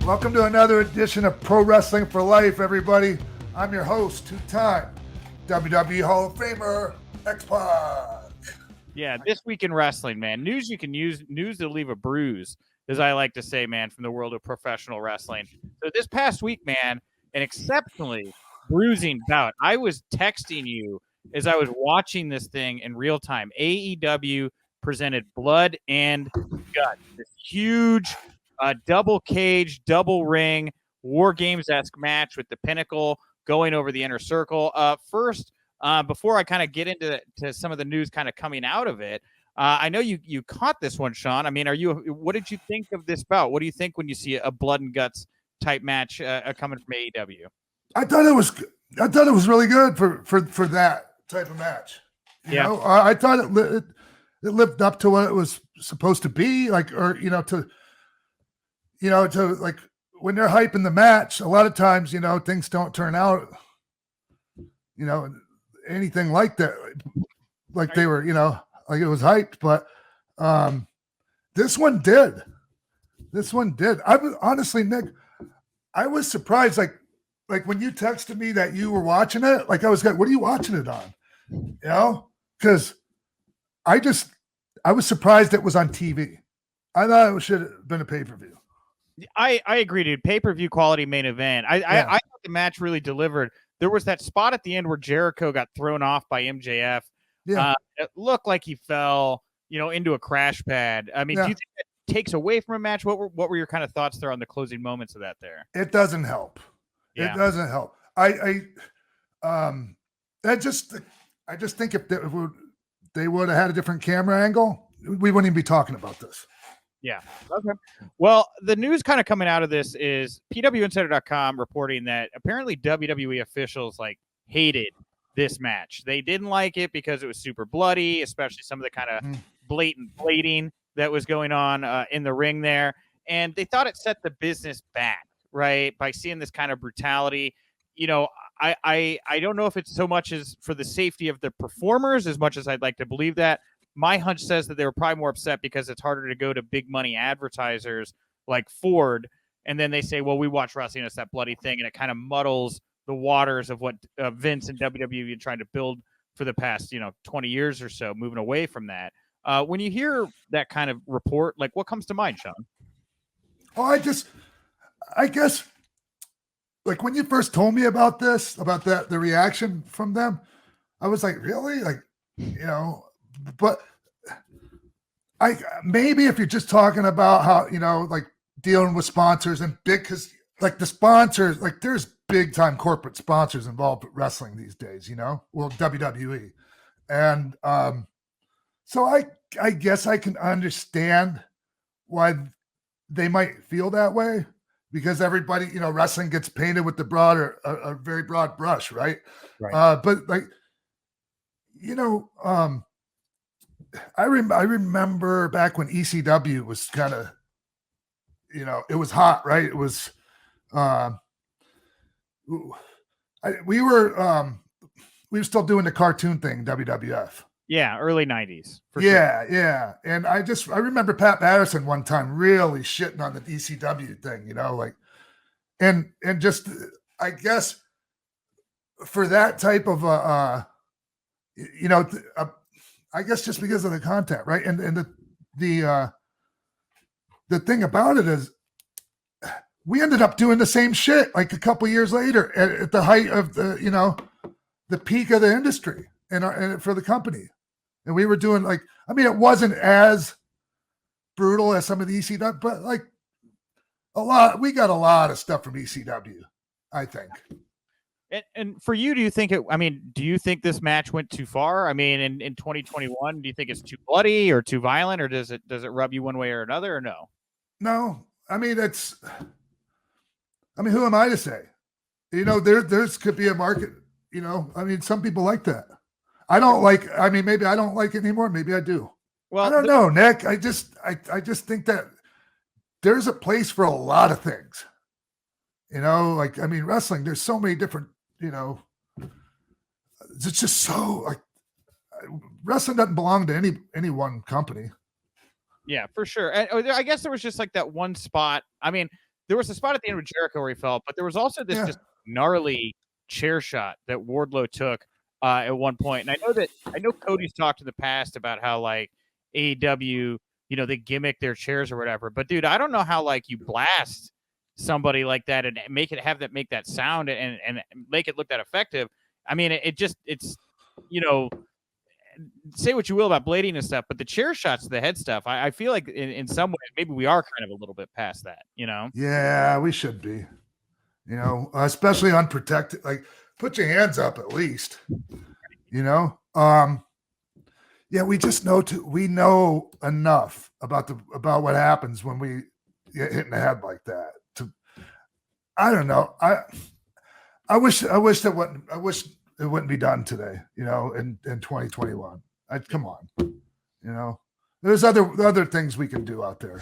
Welcome to another edition of Pro Wrestling for Life, everybody. I'm your host, two-time WWE Hall of Famer, X-Pac. Yeah, this week in wrestling, man. News you can use, news to leave a bruise, as I like to say, man, from the world of professional wrestling. So this past week, man, an exceptionally bruising bout. I was texting you as I was watching this thing in real time. AEW presented Blood and Guts, this huge double cage, double ring, War Games-esque match with the Pinnacle going over the inner circle. First, before I kind of get into some of the news kind of coming out of it, I know you caught this one, Sean. I mean, what did you think of this bout? What do you think when you see a Blood and Guts type match coming from AEW? I thought it was really good for that type of match. You know, I thought it lived up to what it was supposed to be, like, or to like when they're hyping the match, a lot of times, things don't turn out, anything like that, like they were, like it was hyped, but this one did. I was honestly, Nick, I was surprised, like when you texted me that you were watching it, like I was like, what are you watching it on? Because I was surprised it was on TV. I thought it should have been a pay-per-view. I agree, dude. Pay-per-view quality main event. I thought the match really delivered. There was that spot at the end where Jericho got thrown off by MJF. Yeah. It looked like he fell, into a crash pad. I mean, do you think that takes away from a match? What were your kind of thoughts there on the closing moments of that there? It doesn't help. Yeah. It doesn't help. I just think if they would have had a different camera angle, we wouldn't even be talking about this. Yeah. Okay. Well, the news kind of coming out of this is PWInsider.com reporting that apparently WWE officials hated this match. They didn't like it because it was super bloody, especially some of the kind of blatant blading that was going on in the ring there. And they thought it set the business back, right? By seeing this kind of brutality. I don't know if it's so much as for the safety of the performers as much as I'd like to believe that. My hunch says that they were probably more upset because it's harder to go to big money advertisers like Ford. And then they say, well, we watch wrestling, it's that bloody thing. And it kind of muddles the waters of what Vince and WWE have been trying to build for the past, 20 years or so, moving away from that. When you hear that kind of report, what comes to mind, Sean? Oh, I guess, like when you first told me about this, about the reaction from them, I was like, really? But maybe if you're just talking about how, dealing with sponsors and big, because the sponsors, there's big time corporate sponsors involved with wrestling these days, well, WWE. And so I guess I can understand why they might feel that way, because everybody, wrestling gets painted with a very broad brush, right? But I remember back when ECW was kind of, it was hot, right? It was, we were still doing the cartoon thing, WWF. Yeah, early 90s. Yeah. And I remember Pat Patterson one time really shitting on the ECW thing, and just, I guess for that type of, I guess just because of the content, right? And the thing about it is we ended up doing the same shit a couple years later at the height of the peak of the industry and for the company. And we were doing it wasn't as brutal as some of the ECW, but we got a lot of stuff from ECW, I think. And for you, do you think this match went too far? I mean, in 2021, do you think it's too bloody or too violent, or does it rub you one way or another, or no? No. I mean, who am I to say? There's could be a market, some people like that. Maybe I don't like it anymore. Maybe I do. Well, I don't know, Nick. I just think that there's a place for a lot of things. Wrestling, there's so many different, it's just so wrestling doesn't belong to any one company. Yeah, for sure. And I guess there was just that one spot. I mean, there was a spot at the end with Jericho where he fell, but there was also this just gnarly chair shot that Wardlow took at one point. And I know Cody's talked in the past about how like AEW, they gimmick their chairs or whatever. But dude, I don't know how like you blast somebody like that and make that sound and make it look that effective. I mean, it's say what you will about blading and stuff, but the chair shots to the head stuff, I feel like in some ways maybe we are kind of a little bit past that, Yeah, we should be, especially unprotected. Like, put your hands up at least, Yeah, we just we know enough about what happens when we get hit in the head like that. I don't know. I wish it wouldn't be done today, in 2021. Come on, there's other things we can do out there.